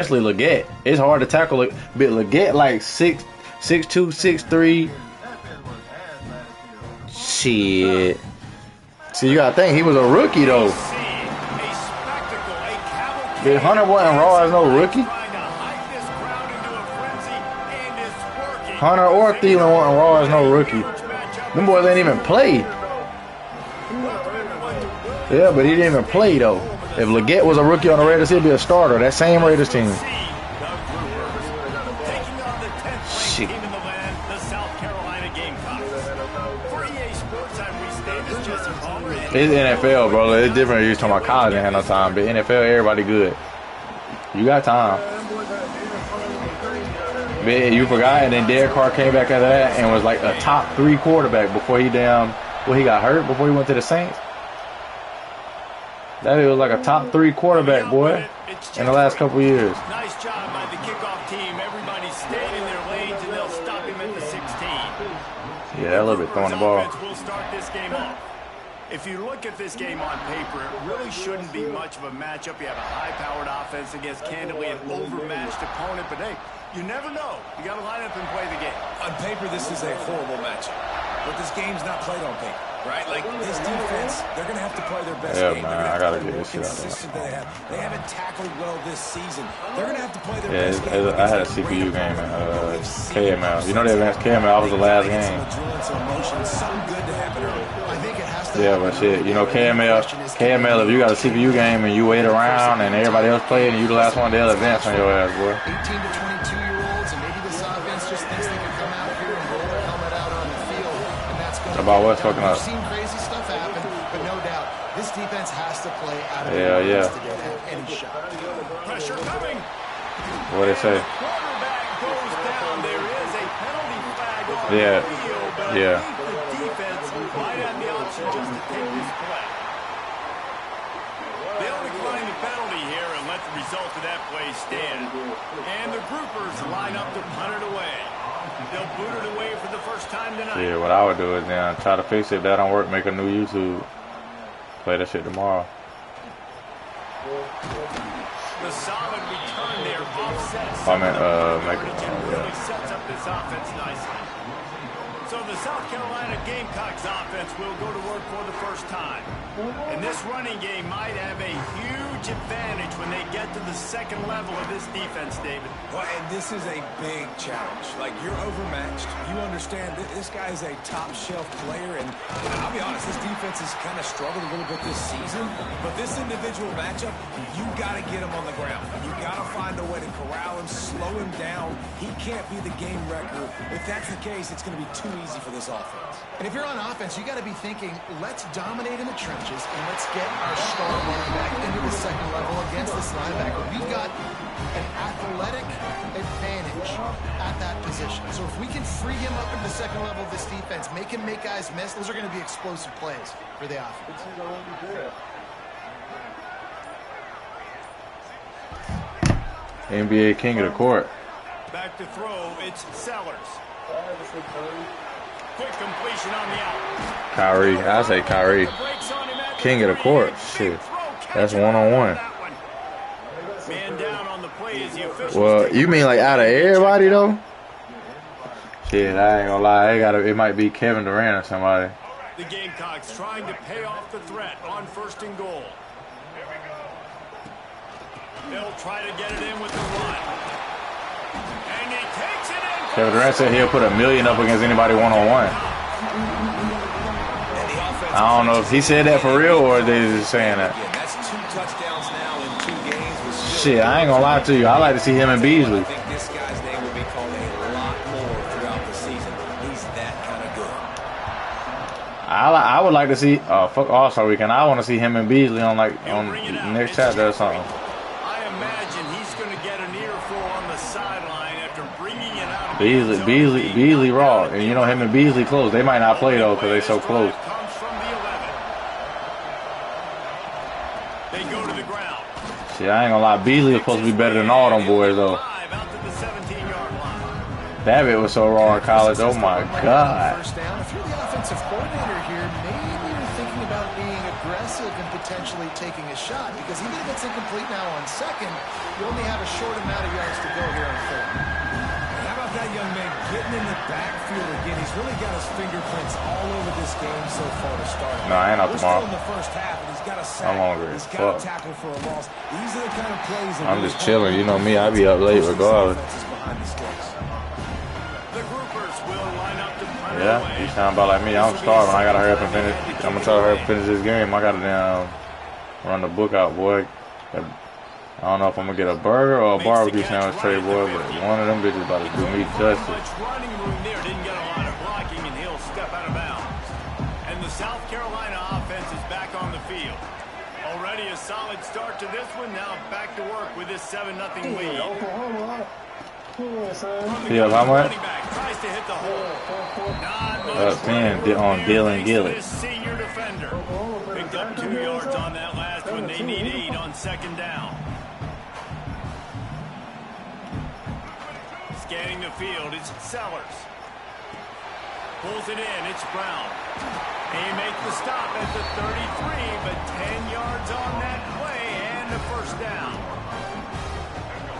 Especially Leggett. It's hard to tackle but Leggett like 6'2", 6'3". Shit. See, you gotta think he was a rookie though. But Hunter wasn't raw as no rookie. Hunter or Thielen wasn't raw as no rookie. Them boys ain't even play. Yeah, but he didn't even play though. If Leggett was a rookie on the Raiders, he'd be a starter. That same Raiders team. Shit. It's NFL, bro. It's different. You talking about college and had no time, but NFL, everybody good. You got time. But you forgot, and then Derek Carr came back after that and was like a top 3 quarterback before he he got hurt before he went to the Saints. That was like a top 3 quarterback, boy, in the last couple years. Nice job by the kickoff team. Everybody's staying in their lanes, and they'll stop him at the 16. Yeah, that little bit throwing the ball. We'll start this game off. If you look at this game on paper, it really shouldn't be much of a matchup. You have a high-powered offense against candidly an overmatched opponent, but hey, you never know. You got to line up and play the game. On paper, this is a horrible matchup, but this game's not played on paper. Right, like this defense, they're gonna have to play their best game. Man, I gotta get this shit out there. They haven't tackled well this season. They're gonna have to play their best game. I had a CPU game in KML. You know they advanced KML. I was the last game. Yeah, but shit, you know KML. If you got a CPU game and you wait around and everybody else playing and you the last one, they'll advance on your ass, boy. 18 to 22-year-olds, and maybe this offense just thinks they can come out here and roll their helmet out on the field, and that's going to about what's fucking up. We've seen crazy stuff happen, but no doubt this defense has to play out of yeah. to get any shot. Pressure coming. What they say? Quarterback goes down. There is a penalty flag on the field, but I think the defense might have the option just to take this play. They'll decline the penalty here and let the result of that play stand. And the groupers line up to punt it away. They'll boot it away for the first time tonight. Yeah, what I would do is then try to fix it. If that don't work, make a new YouTube. Play that shit tomorrow. The solid return there offsets. Make it. Really sets up this offense nicely. So the South Carolina Gamecocks offense will go to work for the first time. And this running game might have a huge advantage when they get to the second level of this defense, David. Well, and this is a big challenge. Like, you're overmatched. You understand that this guy is a top-shelf player, and I'll be honest, this defense has kind of struggled a little bit this season. But this individual matchup, you got to get him on the ground. You got to find a way to corral him, slow him down. He can't be the game wrecker. If that's the case, it's going to be too easy for this offense. And if you're on offense, you got to be thinking, let's dominate in the trenches and let's get our star running back into the second level against this linebacker. We've got an athletic advantage at that position. So if we can free him up into the second level of this defense, make him make guys miss, those are going to be explosive plays for the offense. NBA king of the court. Back to throw, it's Sellers. Quick completion on the out. Kyrie, I say Kyrie. King of the court. Shit. That's one-on-one. Man down on the play as the officials. Well, you mean like out of everybody though? Shit, I ain't gonna lie. It might be Kevin Durant or somebody. The Gamecocks trying to pay off the threat on 1st and goal. They'll try to get it in with the run. And he takes it in. Kevin Durant said he'll put $1 million up against anybody one-on-one. I don't know if he said that for real or they just saying that. That's 2 touchdowns now in 2 games. Shit, I ain't gonna lie to you. I like to see him and Beasley. I think this guy's name will be called a lot more throughout the season. He's that kind of good. I would like to see fuck All-Star Weekend. I want to see him and Beasley on next chapter or something. I imagine he's going to get an earful on the sideline after bringing it out. Beasley raw, and you know him and Beasley close. They might not play though because they so close. They go to the ground. See, I ain't gonna lie. Beasley was supposed to be better than all them boys though. That bit was so raw in college. Oh my god. First down. If you're the offensive coordinator here, maybe you're thinking about being aggressive aggressive in potentially taking a shot because even if it's incomplete now on second, you only have a short amount of yards to go here on third. How about that young man getting in the backfield again? He's really got his fingerprints all over this game so far to start. No, I ain't out tomorrow. Still in the first half, and he's got a sack. I'm hungry. He's got a tackle for a loss. These are the kind of plays that I'm just chilling. You know me, I be up late regardless. Yeah, you sound about like me. I'm starving. I gotta hurry up and finish. I'm gonna try to hurry up and finish this game. I gotta run the book out, boy. I don't know if I'm gonna get a burger or a barbecue sandwich tray, boy, but one of them bitches about to do me justice. Running room there, didn't get a lot of blocking, and he'll step out of bounds. And the South Carolina offense is back on the field. Already a solid start to this one. Now back to work with this 7-0 lead. Yeah, how much? Tries to hit the hole. Up 10 on Dylan Gillett. Senior defender. Picked up 2 yards on that last one. They need 8 on second down. Scanning the field, it's Sellers. Pulls it in, it's Brown. He makes the stop at the 33, but 10 yards on that play and a first down.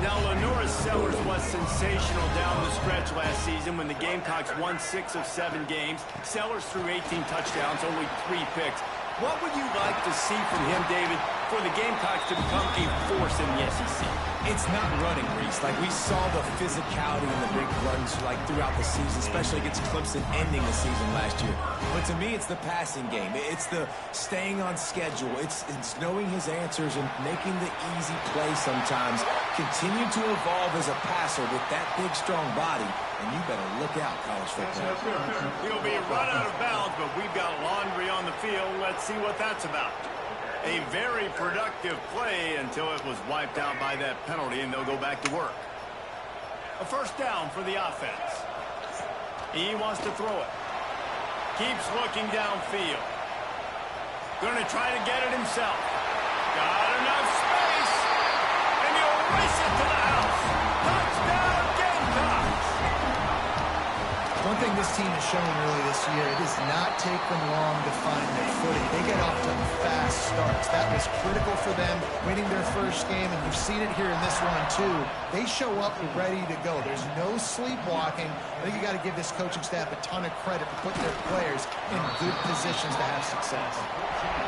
Now, Lenora Sellers was sensational down the stretch last season when the Gamecocks won 6 of 7 games. Sellers threw 18 touchdowns, only 3 picks. What would you like to see from him, David, for the Gamecocks to become a force in the SEC? It's not running, Reese. Like, we saw the physicality in the big runs, like, throughout the season, especially against Clemson ending the season last year. But to me, it's the passing game. It's the staying on schedule. It's knowing his answers and making the easy play sometimes. Continue to evolve as a passer with that big, strong body. And you better look out, college football. He'll be run out of bounds, but we've got laundry on the field. Let's see what that's about. A very productive play until it was wiped out by that penalty, and they'll go back to work. A first down for the offense. He wants to throw it. Keeps looking downfield. Going to try to get it himself. Got enough space. And he'll race it to the house. Touchdown, Gamecocks. One thing this team has shown really this year, it does not take them long to find their footing. They get off to fast starts. That was critical for them winning their first game, and you've seen it here in this one too. They show up ready to go. There's no sleepwalking. I think you got to give this coaching staff a ton of credit for putting their players in good positions to have success.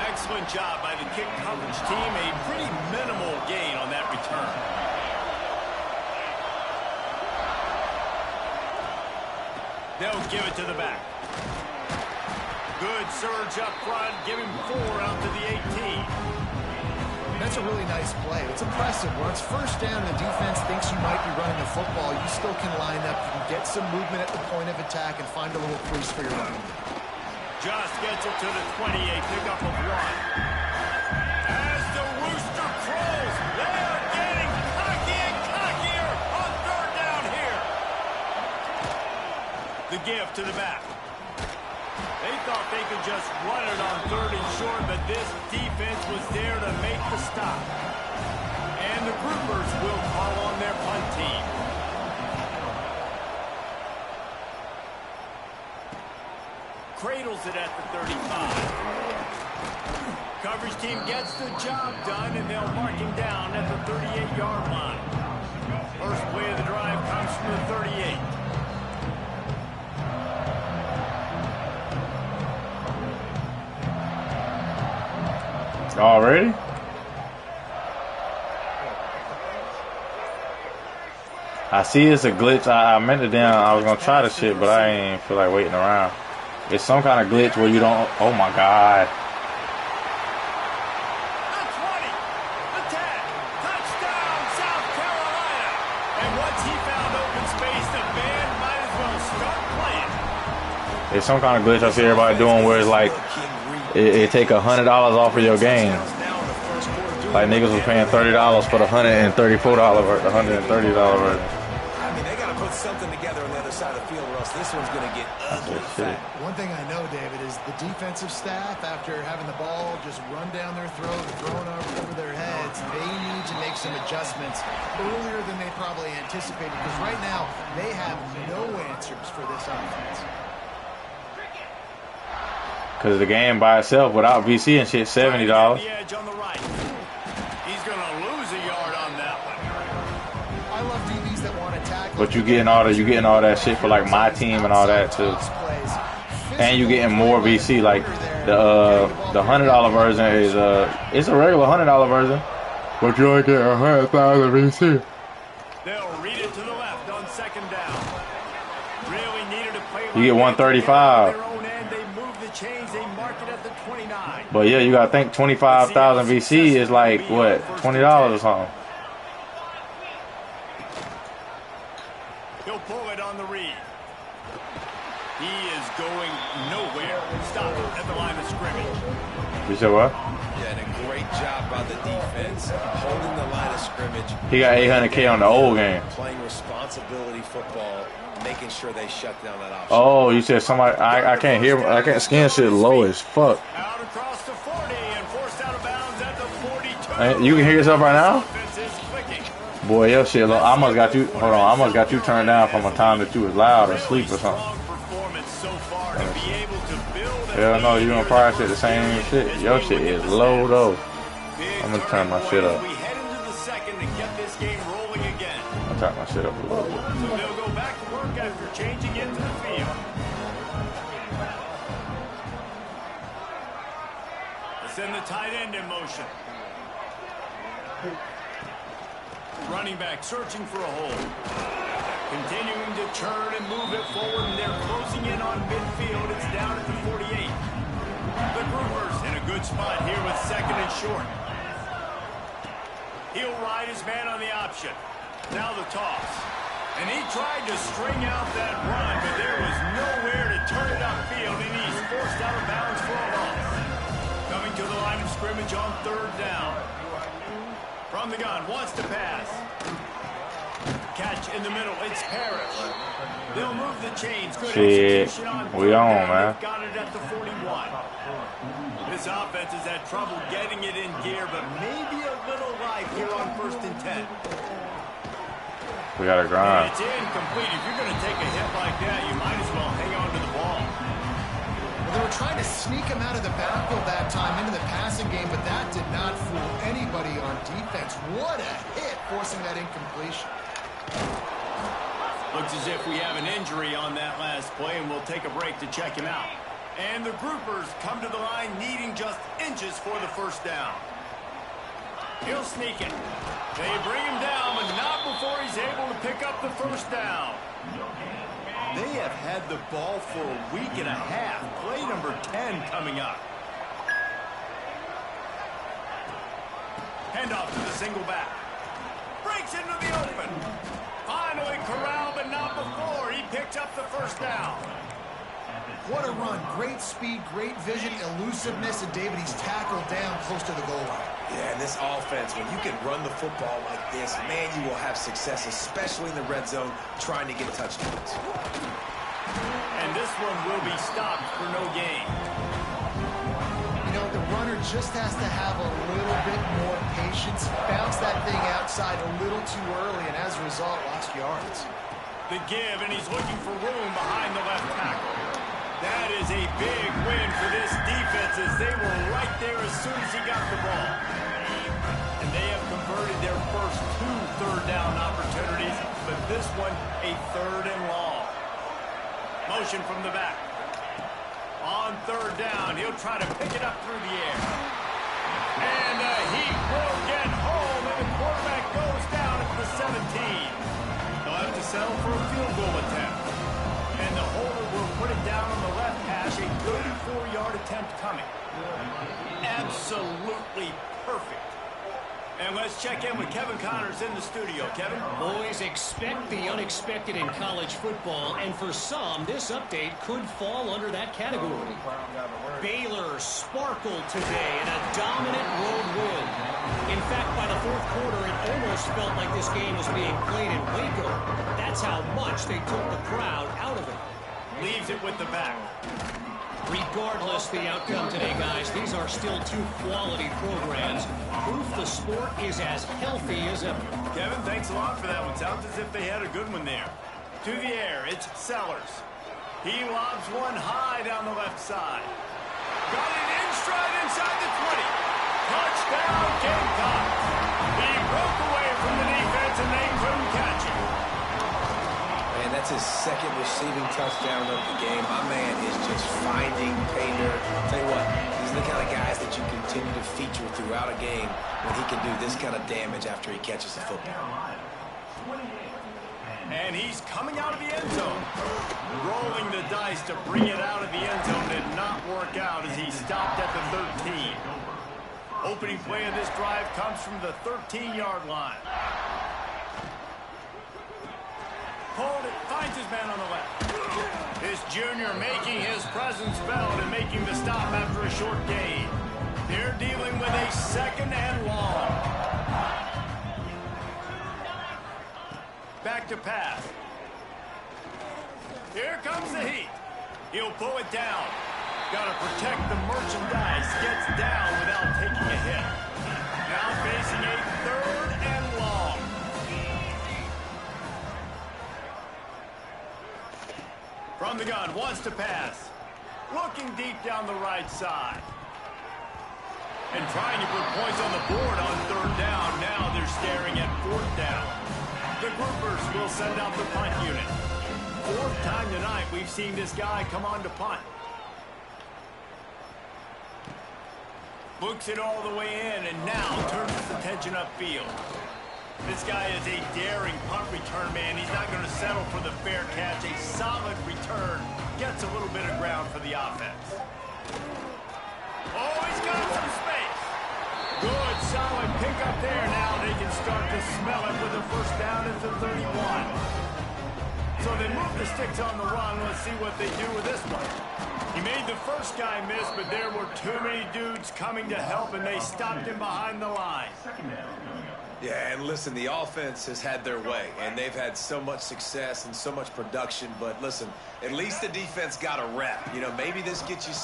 Excellent job by the kick coverage team. A pretty minimal gain on that return. They'll give it to the back. Good surge up front. Give him 4 out to the 18. That's a really nice play. It's impressive. When it's first down and the defense thinks you might be running the football, you still can line up. You can get some movement at the point of attack and find a little crease for your running. Just gets it to the 28. Pickup of 1. As the rooster crows, they are getting cocky and cockier on third down here. The give to the back. They thought they could just run it on 3rd and short, but this defense was there to make the stop. And the Groupers will call on their punt team. Cradles it at the 35. Coverage team gets the job done, and they'll mark him down at the 38-yard line. First play of the drive comes from the 38. Already? I see it's a glitch. I meant it down. I was going to try the shit, but I ain't feel like waiting around. It's some kind of glitch where you don't... Oh, my God. The 20. The 10. Touchdown, South Carolina. And once he found open space, the band might as well start playing. It's some kind of glitch I see everybody doing where it's like... It take $100 off of your game. Like niggas was paying $30 for the $134 version, the $130 version. I mean, they got to put something together on the other side of the field, or else this one's going to get ugly fat. One thing I know, David, is the defensive staff, after having the ball just run down their throat, thrown over their heads, they need to make some adjustments earlier than they probably anticipated, because right now they have no answers for this offense. Cause the game by itself without VC and shit, $70. The edge on the right. He's going to lose a yard on that one. I love DBs that want to tackle. But you getting all that shit for like my team and all that too. And you getting more VC. Like the $100 version is it's a regular $100 version, but you only get 100,000 VC. They'll read it to the left on second down. Really needed to play. You get 135. They move the chains. They mark it at the 29. But yeah, you gotta think 25,000 VC is like what, $20 or something. He'll pull it on the read. He is going nowhere. Stop it at the line of scrimmage. You said what? Yeah, and a great job by the defense holding the line of scrimmage. He got 800K on the old game. Playing responsibility football, making sure they shut down that option. Oh, you said somebody. I can't hear. I can't scan shit low as fuck. Out across the 40 and forced out of bounds at the 42. You can hear yourself right now? Offense is clicking. Boy, your shit low. I must got you. Hold on. I must got you turned down from a time that you was loud or asleep or something. Strong performance so far to be able to build. Hell no, you gonna probably say the same shit. Your shit is low though. I'm gonna turn my shit up. We head into the second to get this game rolling again. I'll turn my shit up a little bit. So they'll go back to work after changing into the field. Let's send the tight end in motion. Running back searching for a hole. Continuing to turn and move it forward, and they're closing in on midfield. It's down at the 48. The Groovers in a good spot here with second and short. He'll ride his man on the option. Now the toss. And he tried to string out that run, but there was nowhere to turn it upfield, and he's forced out of bounds for a loss. Coming to the line of scrimmage on third down. From the gun, wants to pass. Catch in the middle, it's Parrish. They'll move the chains. Good execution on we on, man. Got it at the 41. This offense has had trouble getting it in gear, but maybe a little life here on 1st and 10. We gotta grind. It's incomplete. If you're going to take a hit like that, you might as well hang on to the ball. Well, they were trying to sneak him out of the backfield that time into the passing game, but that did not fool anybody on defense. What a hit, forcing that incompletion. Looks as if we have an injury on that last play, and we'll take a break to check him out. And the Groupers come to the line needing just inches for the first down. He'll sneak it. They bring him down, but not before he's able to pick up the first down. They have had the ball for a week and a half. Play number 10 coming up. Handoff to the single back. Breaks into the open. Finally corralled, but not before. He picked up the first down. What a run. Great speed, great vision, elusiveness, and David, he's tackled down close to the goal line. Yeah, and this offense, when you can run the football like this, man, you will have success, especially in the red zone, trying to get touchdowns. And this one will be stopped for no gain. You know, the runner just has to have a little bit more patience, bounce that thing outside a little too early, and as a result, lost yards. The give, and he's looking for room behind the left tackle. That is a big win for this defense, as they were right there as soon as he got the ball. And they have converted their first 2 third-down opportunities, but this one a 3rd and long. Motion from the back. On 3rd down, he'll try to pick it up through the air. And he will get home, and the quarterback goes down at the 17. They'll have to settle for a field goal attempt. And the holder will put it down on the left hash, a 34-yard attempt coming. Absolutely perfect. And let's check in with Kevin Connors in the studio. Kevin? Boys, expect the unexpected in college football, and for some, this update could fall under that category. Baylor sparkled today in a dominant road win. In fact, by the 4th quarter, it almost felt like this game was being played in Waco. That's how much they took the crowd out of it. Leaves it with the back. Regardless the outcome today, guys, these are still 2 quality programs. Proof the sport is as healthy as ever. Kevin, thanks a lot for that one. Sounds as if they had a good one there. To the air, it's Sellers. He lobs one high down the left side. Got it in stride inside the 20. Touchdown, Gamecocks. He broke away from the defense, and they couldn't catch him. And that's his second receiving touchdown of the game. My man is just finding pay dirt. Tell you what, these are the kind of guys that you continue to feature throughout a game when he can do this kind of damage after he catches the football. And he's coming out of the end zone. Rolling the dice to bring it out of the end zone did not work out as he stopped at the 13. Opening play of this drive comes from the 13-yard line. Hold it, finds his man on the left. This junior making his presence felt and making the stop after a short gain. They're dealing with a 2nd and long. Back to pass. Here comes the heat. He'll pull it down. Got to protect the merchandise. Gets down without taking a hit. Now facing a 3rd and long. From the gun, wants to pass. Looking deep down the right side. And trying to put points on the board on 3rd down. Now they're staring at 4th down. The groupers will send out the punt unit. 4th time tonight we've seen this guy come on to punt. Books it all the way in and now turns his attention upfield. This guy is a daring punt return man. He's not going to settle for the fair catch. A solid return. Gets a little bit of ground for the offense. Oh, he's got some space. Good, solid pick up there. Now they can start to smell it with a 1st down at the 31. So they move the sticks on the run. Let's see what they do with this one. He made the first guy miss, but there were too many dudes coming to help, and they stopped him behind the line. Yeah, and listen, the offense has had their way, and they've had so much success and so much production. But listen, at least the defense got a rep. You know, maybe this gets you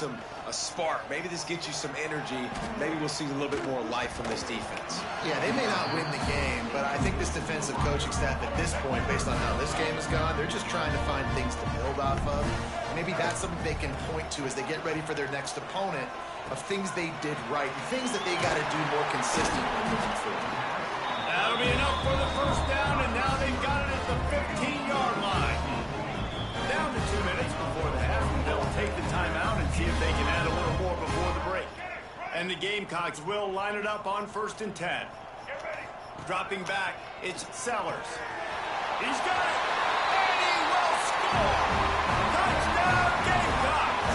a spark. Maybe this gets you some energy. Maybe we'll see a little bit more life from this defense. Yeah, they may not win the game, but I think this defensive coaching staff at this point, based on how this game has gone, they're just trying to find things to build off of. Maybe that's something they can point to as they get ready for their next opponent, of things they did right, things that they got to do more consistently moving forward. That'll be enough for the 1st down, and now they've got it at the 15-yard line. Down to 2 minutes before the half, and they'll take the timeout and see if they can add a little more before the break. And the Gamecocks will line it up on 1st and 10. Dropping back, it's Sellers. He's got it, and he will score! Touchdown, Gamecocks!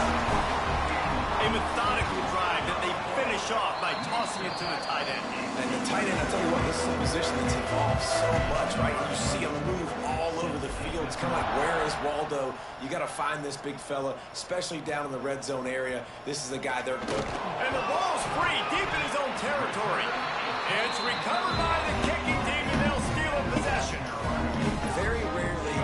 A methodical drive that they finish off by tossing it to the tight end. And the tight end, I tell you what, this is a position that's evolved so much, right? You see him move all over the field. It's kind of like, where is Waldo? You got to find this big fella, especially down in the red zone area. This is the guy they're good. And the ball's free, deep in his own territory. It's recovered by the kicking team, and they'll steal a possession. Very rarely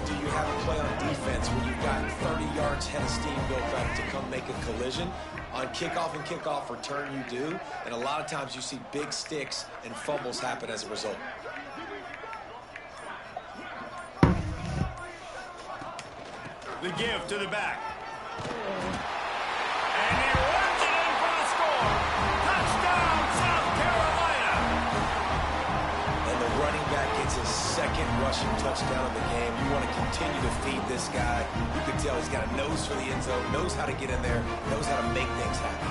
do you have a play on defense where you've got 30 yards head of steam built up to come make a collision. On kickoff and kickoff return you do, and a lot of times you see big sticks and fumbles happen as a result. The give to the back. And he runs it in for the score. Touchdown, South Carolina. And the running back gets his 2nd rushing touchdown of the game. You want to continue to feed this guy. You can tell he's got a nose for the end zone, knows how to get in there, knows how to make things happen.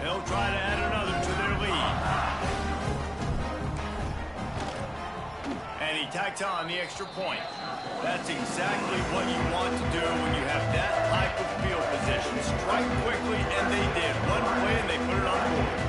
They'll try to add another to their lead. And he tacks on the extra point. That's exactly what you want to do when you have that type of field position. Strike quickly, and they did. One play, and they put it on the board.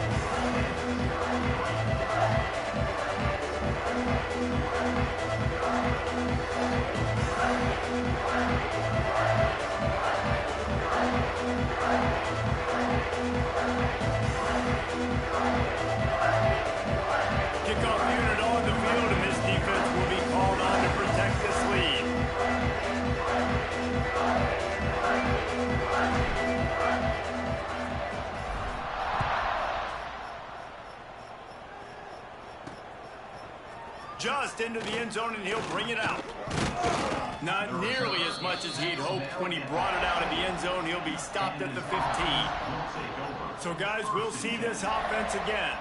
Kickoff unit on the field, and this defense will be called on to protect this lead. just into the end zone, and he'll bring it out. Not nearly as much as he'd hoped when he brought it out of the end zone. He'll be stopped at the 15. So, guys, we'll see this offense again.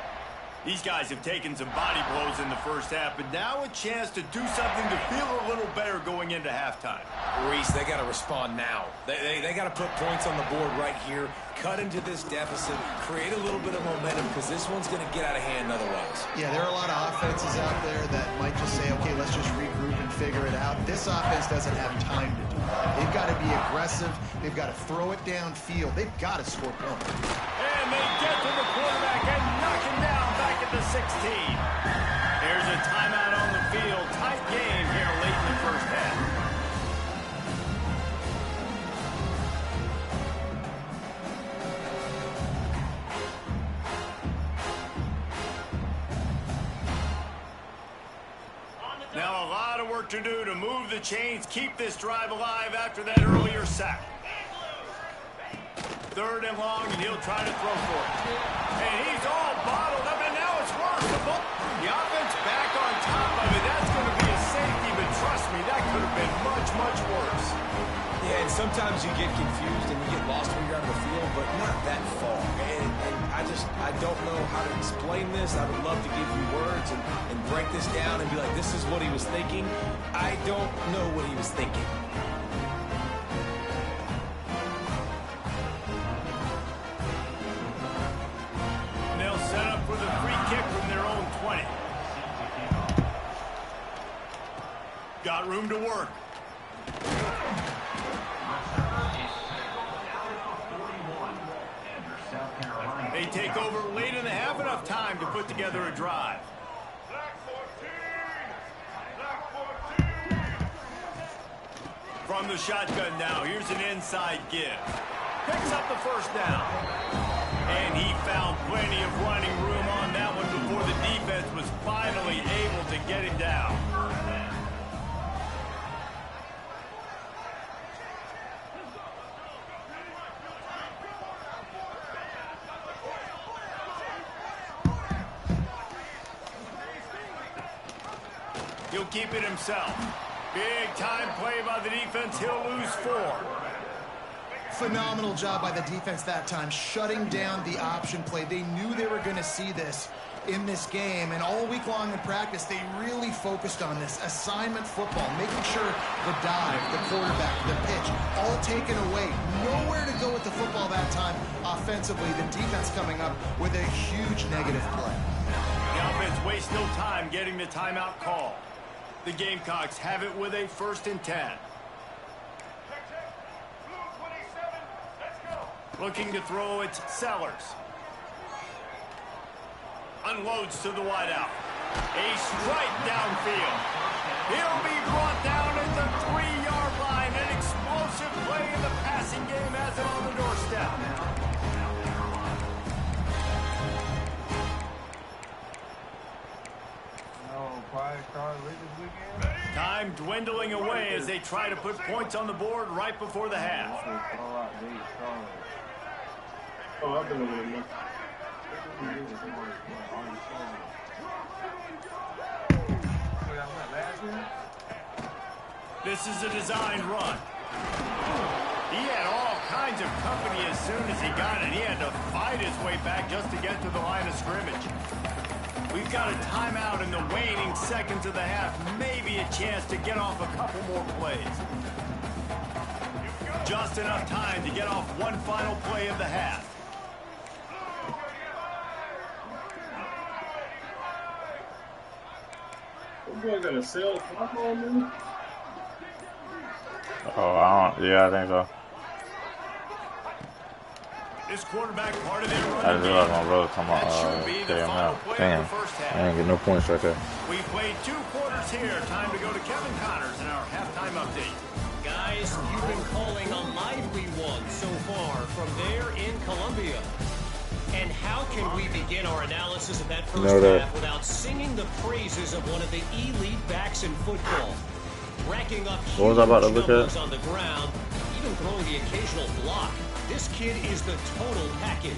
These guys have taken some body blows in the first half, but now a chance to do something to feel a little better going into halftime. Reese, they got to respond now. They got to put points on the board right here, cut into this deficit, create a little bit of momentum, because this one's going to get out of hand otherwise. Yeah, there are a lot of offenses out there that might just say, okay, let's just regroup and figure it out. This offense doesn't have time to do that. They've got to be aggressive. They've got to throw it downfield. They've got to score points. And they get to the quarterback and knock him down back at the 16. There's a timeout on the field. Tight game here late in the first half. Now a lot of work to do to move the chains, keep this drive alive after that earlier sack. 3rd and long, and he'll try to throw for it. And he's all bottled up, and now it's worse. The offense back on top of it. That's going to be a safety, but trust me, that could have been much, much worse. Yeah, and sometimes you get confused and you get lost when you're out of the field, but not that far. And I don't know how to explain this. I would love to give you words and break this down and be like, this is what he was thinking. I don't know what he was thinking. For the free kick from their own 20. Got room to work. They take over late in the half, enough time to put together a drive. From the shotgun now, here's an inside give. Picks up the first down. And he found plenty of running room on that one before the defense was finally able to get him down. He'll keep it himself. Big time play by the defense. He'll lose 4. Phenomenal job by the defense that time, shutting down the option play. They knew they were going to see this in this game, and all week long in practice, they really focused on this assignment football, making sure the dive, the quarterback, the pitch, all taken away. Nowhere to go with the football that time offensively. The defense coming up with a huge negative play. The offense wastes no time getting the timeout call. The Gamecocks have it with a 1st and 10. Looking to throw, it's Sellers. Unloads to the wideout. A strike downfield. He'll be brought down at the 3-yard line. An explosive play in the passing game has it on the doorstep. Time dwindling away as they try to put points on the board right before the half. This is a designed run. He had all kinds of company as soon as he got it. He had to fight his way back just to get to the line of scrimmage. We've got a timeout in the waning seconds of the half. Maybe a chance to get off a couple more plays. Just enough time to get off one final play of the half. Yeah, I think so. This quarterback part of their run. I didn't realize my brother talking about KML. Damn, I didn't get no points right there. We played 2 quarters here. Time to go to Kevin Connors in our halftime update. Guys, you've been calling a lively one so far from there in Columbia. And how can we begin our analysis of that first half without singing the praises of one of the elite backs in football? Racking up huge numbers on the ground, even throwing the occasional block. This kid is the total package.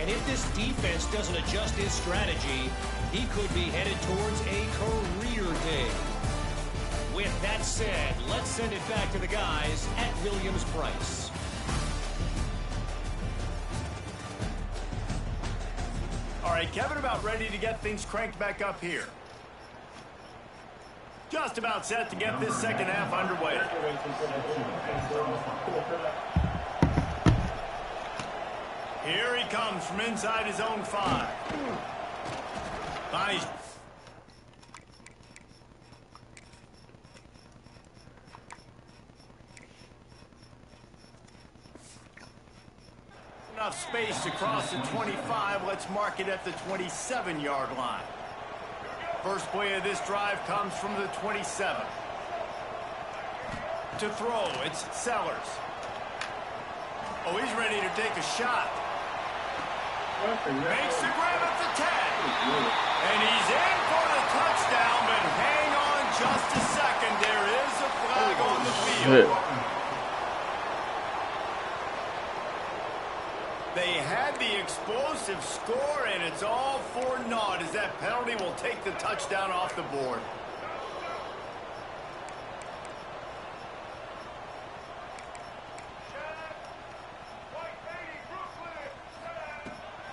And if this defense doesn't adjust his strategy, he could be headed towards a career day. With that said, let's send it back to the guys at Williams-Brice. All right, Kevin, about ready to get things cranked back up here. Just about set to get this second half underway. Here he comes from inside his own 5. Nice. Enough space to cross the 25. Let's mark it at the 27-yard line. First play of this drive comes from the 27. To throw, it's Sellers. Oh, he's ready to take a shot. Makes the grab at the 10. And he's in for the touchdown, but hang on just a second. There is a flag on the field. They had the explosive score, and it's all for naught as that penalty will take the touchdown off the board.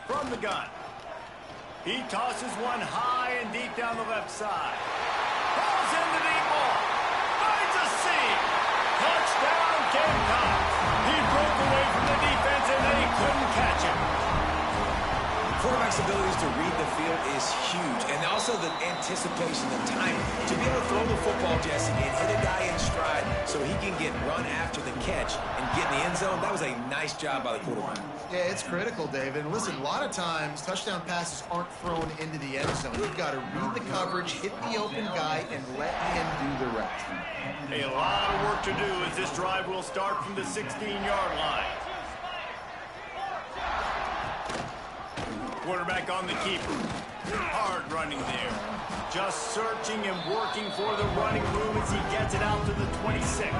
From the gun. He tosses one high and deep down the left side. Falls in the deep ball. Finds a seam. Touchdown, Gamecocks. He broke away from the defense and they couldn't catch him. Quarterback's abilities to read the field is huge, and also the anticipation, the timing. To be able to throw the football, Jesse, and hit a guy in stride so he can get run after the catch and get in the end zone, that was a nice job by the quarterback. Yeah, it's critical, David. And listen, a lot of times touchdown passes aren't thrown into the end zone. You've got to read the coverage, hit the open guy, and let him do the rest. A lot of work to do as this drive will start from the 16-yard line. Quarterback on the keeper. Hard running there. Just searching and working for the running room as he gets it out to the 26.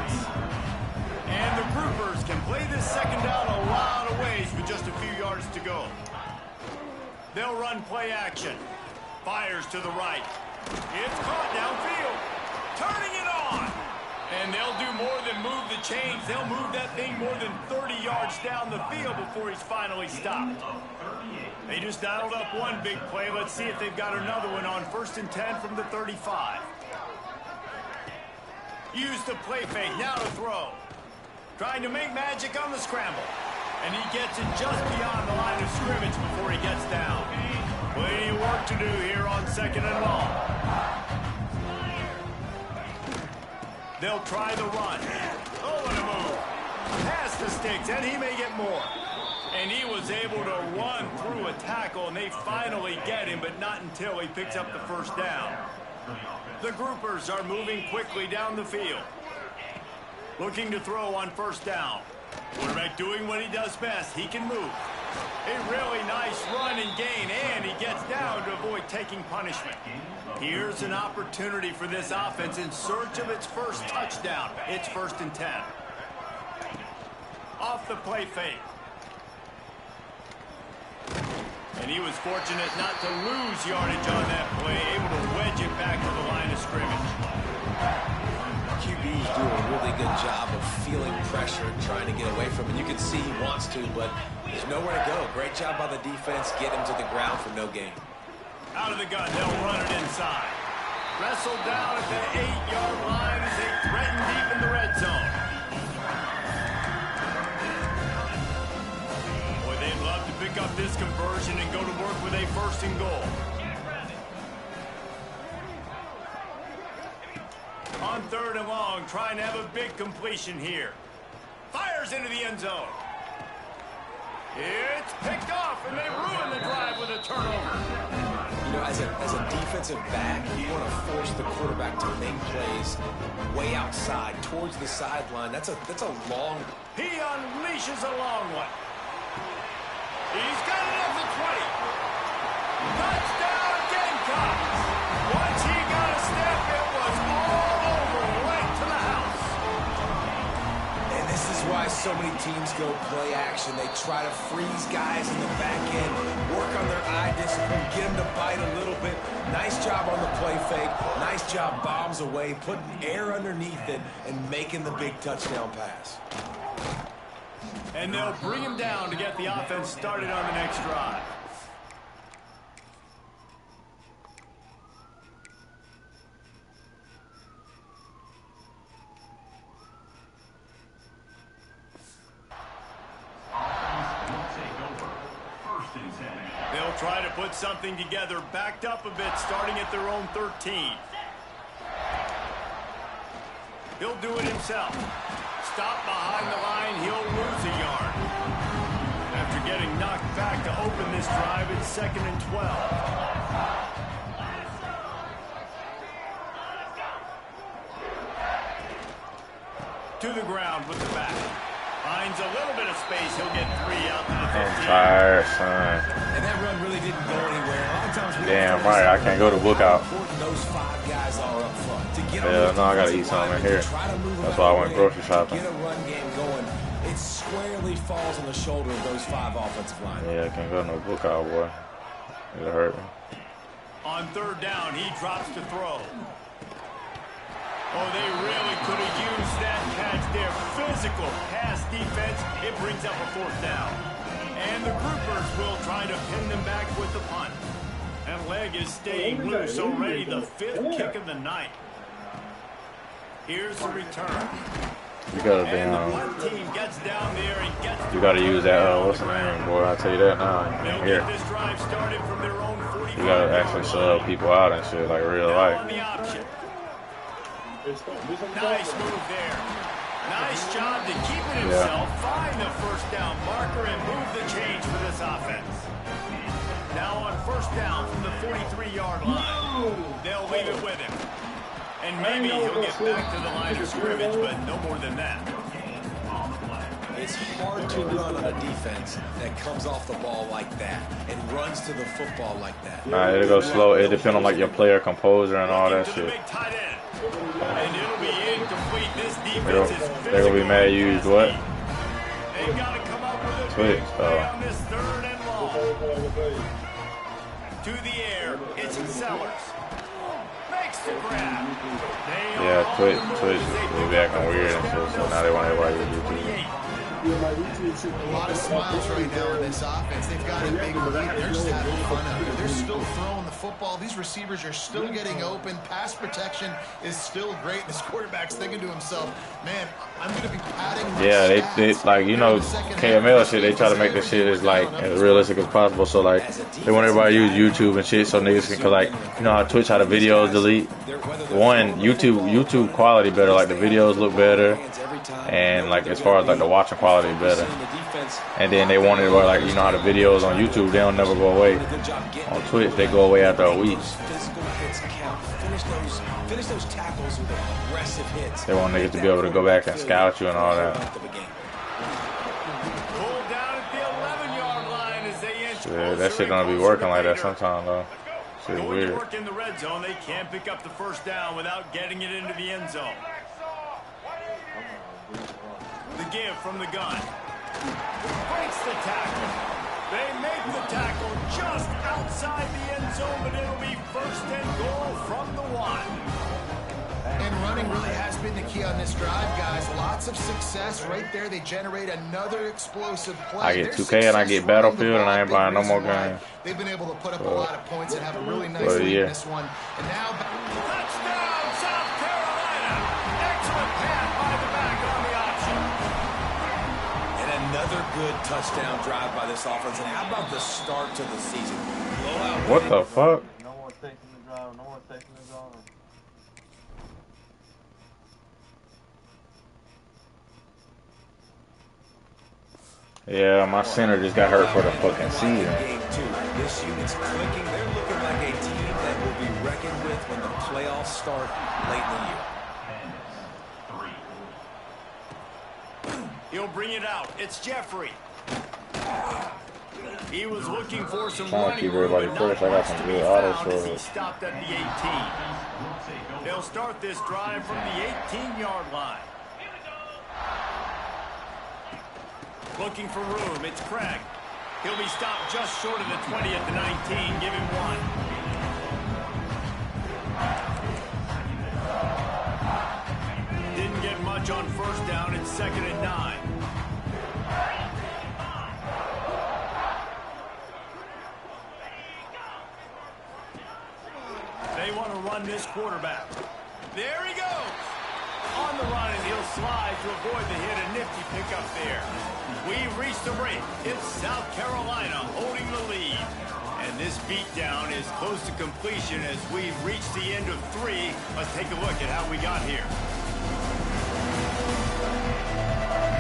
And the groupers can play this second down a lot of ways with just a few yards to go. They'll run play action. Fires to the right. It's caught downfield. Turning it on. And they'll do more than move the chains. They'll move that thing more than 30 yards down the field before he's finally stopped. They just dialed up one big play. Let's see if they've got another one on 1st and 10 from the 35. Use the play fake. Now to throw. Trying to make magic on the scramble. And he gets it just beyond the line of scrimmage before he gets down. Plenty of work to do here on 2nd and long. They'll try the run. Oh, what a move. Past the sticks, and he may get more. And he was able to run through a tackle, and they finally get him, but not until he picks up the first down. The groupers are moving quickly down the field. Looking to throw on 1st down. Quarterback doing what he does best. He can move. A really nice run and gain, and he gets down to avoid taking punishment. Here's an opportunity for this offense in search of its first touchdown. It's 1st and 10. Off the play fake. And he was fortunate not to lose yardage on that play, able to wedge it back to the line of scrimmage. QBs do a really good job of feeling pressure and trying to get away from it. You can see he wants to, but there's nowhere to go. Great job by the defense. Get him to the ground for no gain. Out of the gun, they'll run it inside. Wrestled down at the 8-yard line as they threaten deep in the red zone. Boy, they'd love to pick up this conversion and go to work with a 1st and goal. On 3rd and long, trying to have a big completion here. Fires into the end zone. It's picked off, and they ruin the drive with a turnover. You know, as a defensive back, you want to force the quarterback to make plays way outside, towards the sideline. That's a long. He unleashes a long one. He's got it at the 20. Touchdown, Gamecocks. Once he got a step, it was all over, right to the house. And this is why so many teams go play action. They try to freeze guys in the back end, work on their eye discipline, get them to bite a little bit. Nice job on the play fake. Nice job bombs away, putting air underneath it, and making the big touchdown pass. And they'll bring him down to get the offense started on the next drive. They'll try to put something together, backed up a bit, starting at their own 13. He'll do it himself. Stop behind the line, he'll lose a yard. After getting knocked back to open this drive, it's 2nd and 12. To the ground with the back. Finds a little bit of space. He'll get 3 out to the 15. I'm tired, son. And that run really didn't go anywhere. A lot of times Damn right, I can't go to book out. Those 5 guys are up front. To get Yeah, no, I gotta eat something in here. That's why I went grocery shopping. Get a run game going. It squarely falls on the shoulder of those 5 offensive linemen. Yeah, I can't go to no book out, boy. It'll hurt me. On 3rd down, he drops to throw. Oh, they really could have used that catch there. Physical pass defense. It brings up a 4th down. And the groupers will try to pin them back with the punt. That leg is staying loose already. The 5th kick of the night. Here's the return. You gotta And the punt team gets down there and gets. You gotta use that. What's the name, boy? I'll tell you that now. They'll Here, get this drive started from their own 45. you gotta actually sub people out and shit like real On life. the option. Nice move there. Nice job to keep it himself, find the 1st down marker, and move the change for this offense. Now on 1st down from the 43-yard line. They'll leave it with him. And maybe he'll get back to the line of scrimmage, but no more than that. It's hard to run on a defense that comes off the ball like that and runs to the football like that. Nah, it'll go slow. It depends on like your player composure and all that shit. And it'll be incomplete. This defense is They're gonna be mad you used what? They've got to come up with a Twitch, big play on this 3rd and long. To the air, it's Sellers. Makes the grab. Yeah, Twitch is acting weird and shit, so now they want everybody to do it. A lot of smiles right now in this offense. They've got a big lead. They're just having fun out here. They're still throwing the football. These receivers are still getting open. Pass protection is still great. This quarterback's thinking to himself, man, I'm going to be padding my They stats like, you know, KML shit, they try to make this shit as like as realistic as possible. So like they want everybody to use YouTube and shit so niggas can, cause like, you know how Twitch how the videos delete? One, YouTube quality better, like the videos look better, and like as far as like the watching quality better. And then they wanted where, like, you know how the videos on YouTube, they don't never go away. On Twitch they go away after a week. Finish those tackles with aggressive hits. They want niggas to be able to go back and scout you and all that. Pulled down at the 11-yard line as they inch Yeah, that shit don't be working like that sometimes though. Shit Going weird. to work in the red zone. They can't pick up the 1st down without getting it into the end zone. The give from the gun. Breaks the tackle. They make the tackle just outside the end zone, but it'll be 1st and goal from the 1. And running really has been the key on this drive, guys. Lots of success right there. They generate another explosive play. I get 2K and I get Battlefield and I ain't buying no more games. They've been able to put up a lot of points and have a really nice lead in this one. And now, Touchdown, South Carolina! Excellent pass by the back on the option. And another good touchdown drive by this offense. And how about the start to the season? Blowout. What the fuck? No more taking the drive. No more taking the drive. Yeah, my center just got hurt for the fucking season. Game 2. This unit's clicking. They're looking like a team that will be reckoned with when the playoffs start late in the year. He'll bring it out. It's Jeffrey. He was looking for some Trying to running keep room, everybody but fresh. I not got much some to be good auto found as he shorts. stopped at the 18. They'll start this drive from the 18-yard line. Looking for room. It's Craig. He'll be stopped just short of the 20 at the 19. Give him 1. Didn't get much on first down. It's 2nd and 9. They want to run this quarterback. There he goes. On the run, and he'll slide to avoid the hit. A nifty pickup there. We've reached the break. It's South Carolina holding the lead. And this beatdown is close to completion as we've reached the end of 3. Let's take a look at how we got here.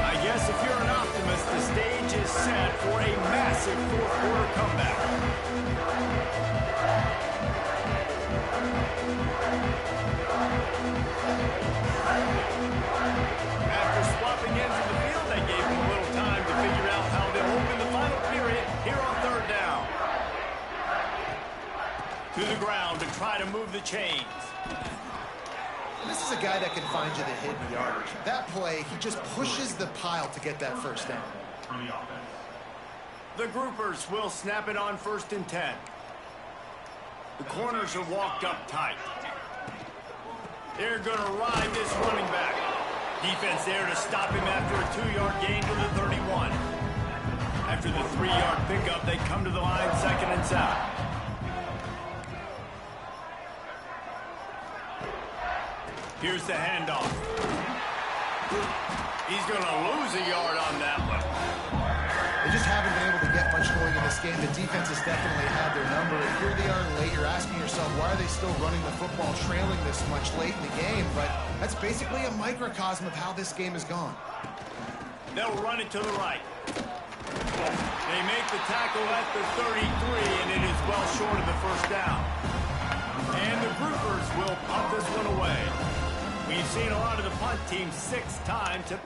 I guess if you're an optimist, the stage is set for a massive fourth-quarter comeback. After swapping ends of the field, they gave him a little time to figure out how they'll open the final period here on 3rd down. To the ground to try to move the chains. This is a guy that can find you the hidden yardage. That play, he just pushes the pile to get that first down. The groupers will snap it on 1st and 10. The corners are walked up tight. They're going to ride this running back. Defense there to stop him after a 2-yard gain to the 31. After the 3-yard pickup, they come to the line 2nd and 7. Here's the handoff. He's going to lose a yard on that one. They just haven't been able to get much going in this game. The defense has definitely had their number. And here they are late. You're asking yourself, why are they still running the football, trailing this much late in the game? But that's basically a microcosm of how this game has gone. They'll run it to the right. They make the tackle at the 33, and it is well short of the first down. And the groupers will pump this one away. We've seen a lot of the punt team 6 times to...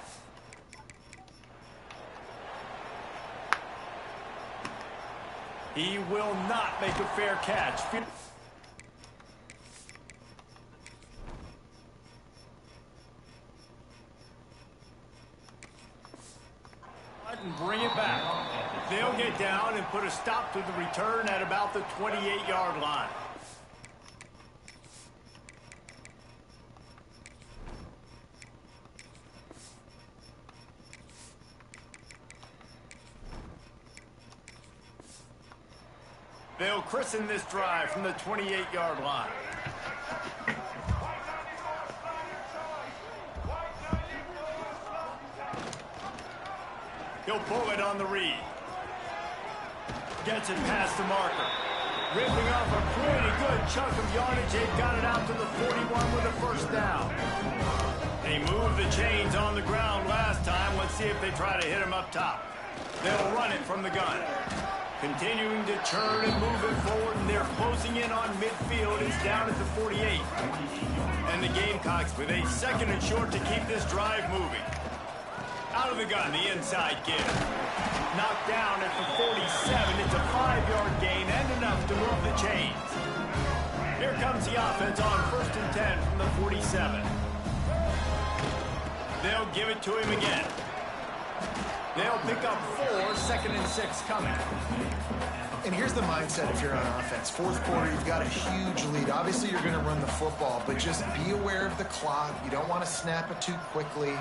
He will not make a fair catch. And bring it back. They'll get down and put a stop to the return at about the 28-yard line. They'll christen this drive from the 28-yard line. He'll pull it on the read. Gets it past the marker. Ripping off a pretty good chunk of yardage. They've got it out to the 41 with a first down. They moved the chains on the ground last time. Let's see if they try to hit him up top. They'll run it from the gun. Continuing to turn and move it forward, and they're closing in on midfield. It's down at the 48. And the Gamecocks with a 2nd and short to keep this drive moving. Out of the gun, the inside give. Knocked down at the 47. It's a 5-yard gain and enough to move the chains. Here comes the offense on 1st and 10 from the 47. They'll give it to him again. They'll pick up 4, 2nd and 6 coming. And here's the mindset if you're on offense. 4th quarter, you've got a huge lead. Obviously, you're going to run the football, but just be aware of the clock. You don't want to snap it too quickly.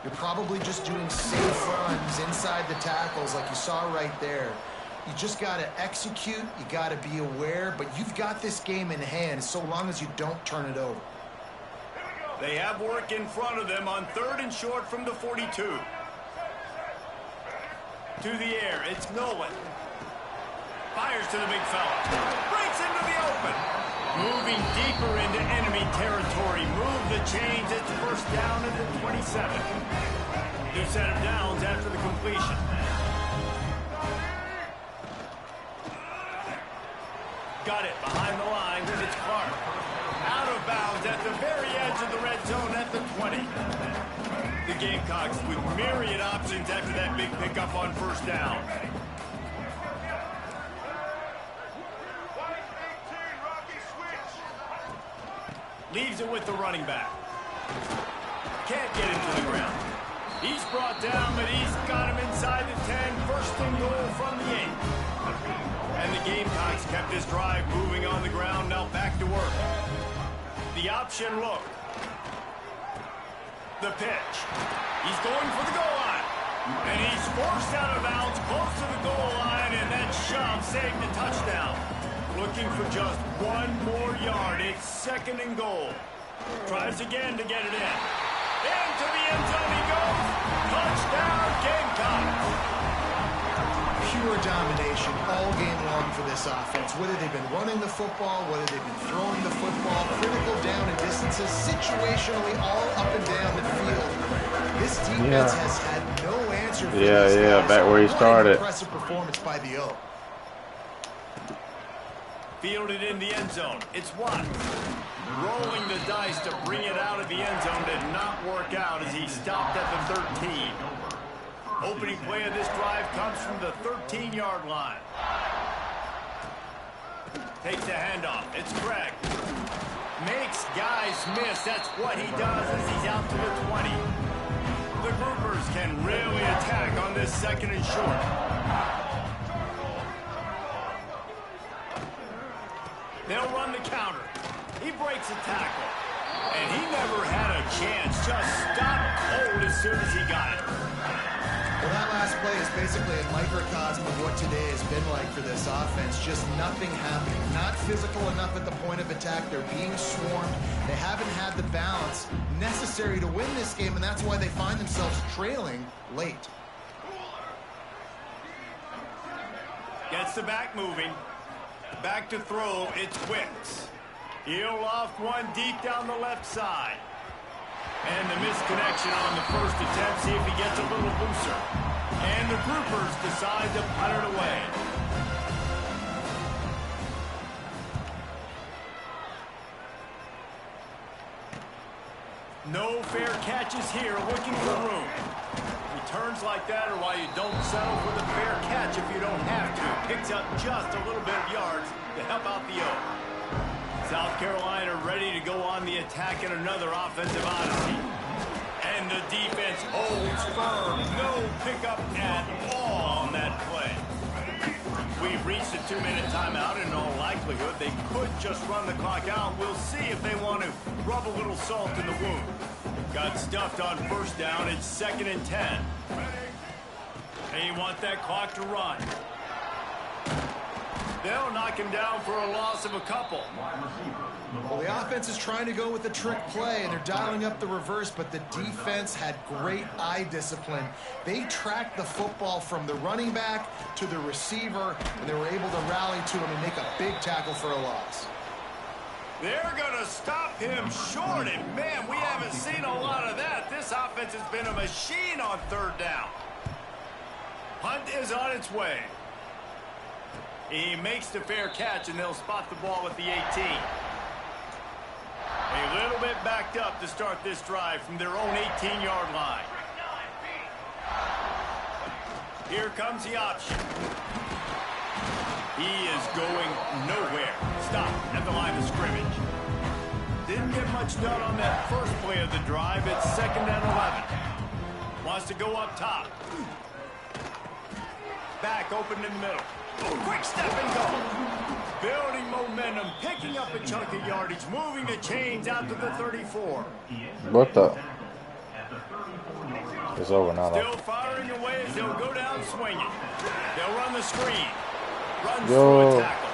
You're probably just doing safe runs inside the tackles like you saw right there. You just got to execute. You got to be aware, but you've got this game in hand so long as you don't turn it over. They have work in front of them on 3rd and short from the 42. To the air, it's Nolan. Fires to the big fella. Breaks into the open. Moving deeper into enemy territory. Move the chains. It's first down at the 27. New set of downs after the completion. Got it behind the line when it's Clark. Out of bounds at the very edge of the red zone at the 20. The Gamecocks with myriad options after that big pickup on first down. Leaves it with the running back. Can't get him to the ground. He's brought down, but he's got him inside the 10. First and goal from the 8. And the Gamecocks kept this drive moving on the ground. Now back to work. The option look. The pitch. He's going for the goal line. And he's forced out of bounds close to the goal line, and that shove saved the touchdown. Looking for just one more yard. It's second and goal. Tries again to get it in. Into the end zone he goes. Touchdown, Gamecocks. Pure domination all game long for this offense. Whether they've been running the football, whether they've been throwing the football, critical down and distances, situationally all up and down the field. This defense has had no answer for this guy. Back where he started. Impressive performance by the O. Fielded in the end zone. It's Watts. Rolling the dice to bring it out of the end zone did not work out as he stopped at the 13. Opening play of this drive comes from the 13-yard line. Takes the handoff. It's Craig. Makes guys miss. That's what he does as he's out to the 20. The groupers can really attack on this second and short. They'll run the counter. He breaks a tackle. And he never had a chance. Just stopped cold as soon as he got it. Well, that last play is basically a microcosm of what today has been like for this offense. Just nothing happening. Not physical enough at the point of attack. They're being swarmed. They haven't had the balance necessary to win this game, and that's why they find themselves trailing late. Gets the back moving. Back to throw. It's Wicks. He'll loft one deep down the left side. And the misconnection on the first attempt. See if he gets a little looser. And the groupers decide to punt it away. No fair catches here. Looking for room. Returns like that are why you don't settle for the fair catch if you don't have to. Picks up just a little bit of yards to help out the O. South Carolina ready to go on the attack in another offensive odyssey. And the defense holds firm. No pickup at all on that play. We've reached a 2-minute timeout. In all likelihood, they could just run the clock out. We'll see if they want to rub a little salt in the wound. Got stuffed on first down. It's 2nd and 10. They want that clock to run. They'll knock him down for a loss of a couple. Well, the offense is trying to go with the trick play, and they're dialing up the reverse, but the defense had great eye discipline. They tracked the football from the running back to the receiver, and they were able to rally to him and make a big tackle for a loss. They're going to stop him short, and man, we haven't seen a lot of that. This offense has been a machine on third down. Hunt is on its way. He makes the fair catch, and they'll spot the ball at the 18. A little bit backed up to start this drive from their own 18-yard line. Here comes the option. He is going nowhere. Stop at the line of scrimmage. Didn't get much done on that first play of the drive. It's 2nd and 11. Wants to go up top. Back open in the middle. Quick step and go. Building momentum, picking up a chunk of yardage, moving the chains out to the 34. What the? It's over now. Still firing away as they'll go down swinging. They'll run the screen. Runs through a tackle.